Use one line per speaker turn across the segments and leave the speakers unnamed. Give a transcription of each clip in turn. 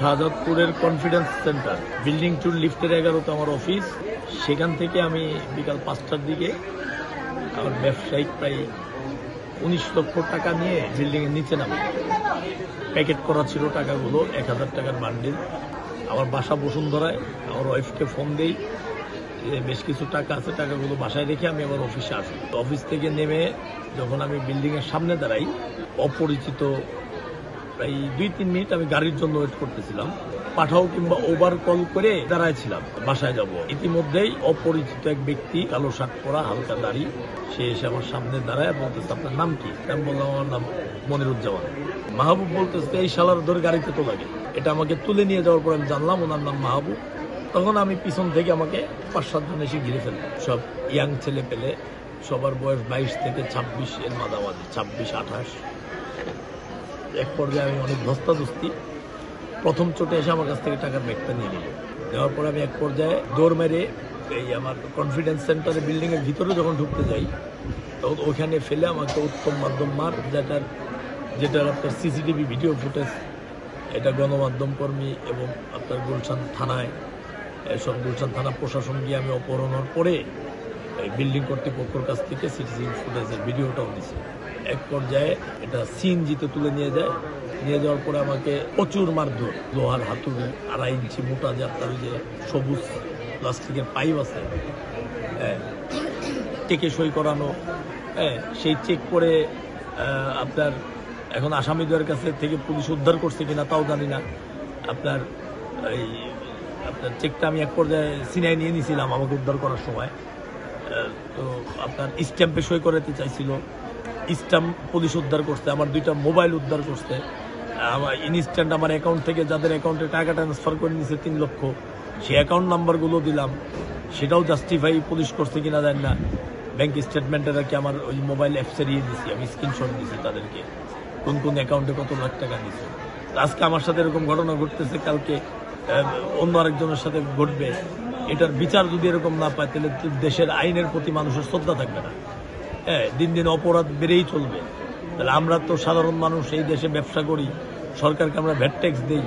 শাহজাদপুরের confidence centre building 2 লিফটের 11তে আমার office. সেখান থেকে আমি বিকাল 5টার দিকে আমার ব্যবসায়িক প্রায় 19 লক্ষ টাকা নিয়ে বিল্ডিং এর নিচে নামি। প্যাকেট করা ছিল টাকাগুলো, 1000 টাকার বান্ডিল। আমার বাসা বসুন্ধরায়। আমার ওয়াইফকে ফোন দেই, বেশ কিছু টাকা আছে, টাকাগুলো বাসায় রেখে আমি আবার অফিসে আসি। অফিস থেকে নেমে যখন আমি বিল্ডিং এর সামনে দাঁড়াই, অপরিচিত প্রায় 2-3 মিনিট আমি গাড়ির জন্য ওয়েট করতেছিলাম। পাঠাও কিংবা ওভার কল করে দাঁড়াইছিলাম বাসায় যাব। ইতিমধ্যেই অপরিচিত এক ব্যক্তি, কালো শার্ট পরা, হালকা দাড়ি, সে এসে আমার সামনে দাঁড়ায় বলতেছে, আপনার নাম কি? আমি বললাম, আমার নাম মনিরুজ্জামান। মাহবুব বলতেছে, এই শালার ধরে গাড়িতে তো লাগে। এটা আমাকে তুলে নিয়ে যাওয়ার পর আমি জানলাম ওনার নাম মাহবুব। তখন আমি পিছন থেকে আমাকে 5-7 জন এসে ঘিরে ফেললাম। সব ইয়াং ছেলে পেলে, সবার বয়স 22 থেকে 26 এর মাঝামাঝি, 26-28। এক পর্যায়ে আমি অনেক ধস্তাধস্তি, প্রথম চোটে এসে আমার কাছ থেকে টাকার ব্যাগটা নিয়ে নিল। নেওয়ার পরে আমি এক পর্যায়ে দৌড় মেরে এই আমার কনফিডেন্স সেন্টারে বিল্ডিং এর ভিতরে যখন ঢুকতে যাই, তখন ওখানে ফেলে আমাকে উত্তম মাধ্যম মার, যেটার আপনার সিসিটিভি ভিডিও ফুটেজ, এটা গণমাধ্যম কর্মী এবং আপনার গুলশান থানায়, এসব গুলশান থানা প্রশাসন গিয়ে আমি অপহরণের পরে বিল্ডিং কর্তৃপক্ষের কাছ থেকে সিসিটিভি ফুটেজের ভিডিওটাও দিছে। এক পর্যায়ে এটা সিএনজিতে তুলে নিয়ে যায়। নিয়ে যাওয়ার পরে আমাকে প্রচুর মারধর, লোহার হাতুড়ি, 2.5 ইঞ্চি মোটা, যে আপনার ওই যে সবুজ প্লাস্টিকের পাইপ আছে, চেকে সই করানো, সেই চেক করে আপনার এখন আসামিদের কাছে থেকে পুলিশ উদ্ধার করছে কিনা তাও জানি না। আপনার এই আপনার চেকটা আমি এক পর্যায়ে সিনাই নিয়ে নিয়েছিলাম আমাকে উদ্ধার করার সময়। তো আপনার স্ট্যাম্পে সই করাতে চাইছিল, স্ট্যাম্প পুলিশ উদ্ধার করছে। আমার 2টা মোবাইল উদ্ধার করছে। আমার ইনস্ট্যান্ট আমার অ্যাকাউন্ট থেকে যাদের অ্যাকাউন্টে টাকা ট্রান্সফার করে নিয়েছে 3 লক্ষ, সেই অ্যাকাউন্ট নাম্বারগুলো দিলাম, সেটাও জাস্টিফাই পুলিশ করছে কিনা জানি না। ব্যাংক স্টেটমেন্টের আর কি আমার ওই মোবাইল অ্যাপসে দিয়ে দিছি, আমি স্ক্রিনশট দিছি তাদেরকে কোন কোন অ্যাকাউন্টে কত লাখ টাকা নিয়েছে। আজকে আমার সাথে এরকম ঘটনা ঘটতেছে, কালকে অন্য আরেকজনের সাথে ঘটবে। এটার বিচার যদি এরকম না পায়, তাহলে দেশের আইনের প্রতি মানুষের শ্রদ্ধা থাকবে না। দিন দিন অপরাধ বেড়েই চলবে। তাহলে আমরা তো সাধারণ মানুষ, এই দেশে ব্যবসা করি, সরকারকে আমরা ভ্যাট ট্যাক্স দিই।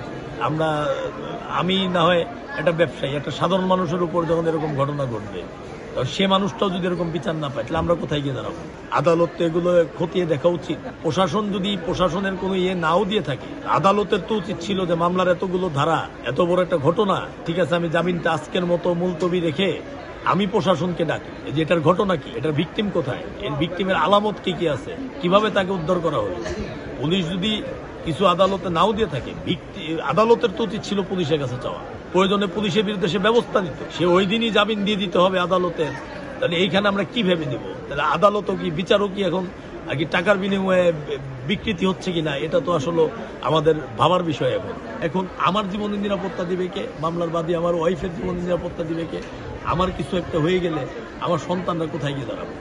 আমি না হয় একটা ব্যবসায়ী, একটা সাধারণ মানুষের উপর যখন এরকম ঘটনা ঘটবে, সে মানুষটাও যদি এরকম বিচার না পায়, তাহলে আমরা কোথায় গিয়ে দাঁড়াবো? আদালত তো এগুলো খতিয়ে দেখা উচিত। প্রশাসন যদি প্রশাসনের কোনো নাও দিয়ে থাকে, আদালতের তো উচিত ছিল যে মামলার এতগুলো ধারা, এত বড় একটা ঘটনা, ঠিক আছে, আমি জামিনটা আজকের মতো মুলতবি রেখে আমি প্রশাসনকে ডাকি যে এটার ঘটনা কি, এটার ভিকটিম কোথায়, এর ভিকটিমের আলামত কি কি আছে, কিভাবে তাকে উদ্ধার করা হলো। পুলিশ যদি কিছু আদালতে নাও দিয়ে থাকে, আদালতের তো উচিত ছিল পুলিশের কাছে চাওয়া, প্রয়োজনে পুলিশের বিরুদ্ধে সে ব্যবস্থা নিত, সে ওই দিনই জামিন দিয়ে দিতে হবে আদালতের। তাহলে এইখানে আমরা কি ভেবে দিব? তাহলে আদালতও কি, বিচারও কি এখন আর কি টাকার বিনিময়ে বিকৃতি হচ্ছে কিনা, এটা তো আসলে আমাদের ভাবার বিষয়। এখন আমার জীবনের নিরাপত্তা দিবে কে? মামলার বাদী আমার ওয়াইফের জীবনের নিরাপত্তা দিবে কে? আমার কিছু একটা হয়ে গেলে আমার সন্তানরা কোথায় গিয়ে দাঁড়াবে?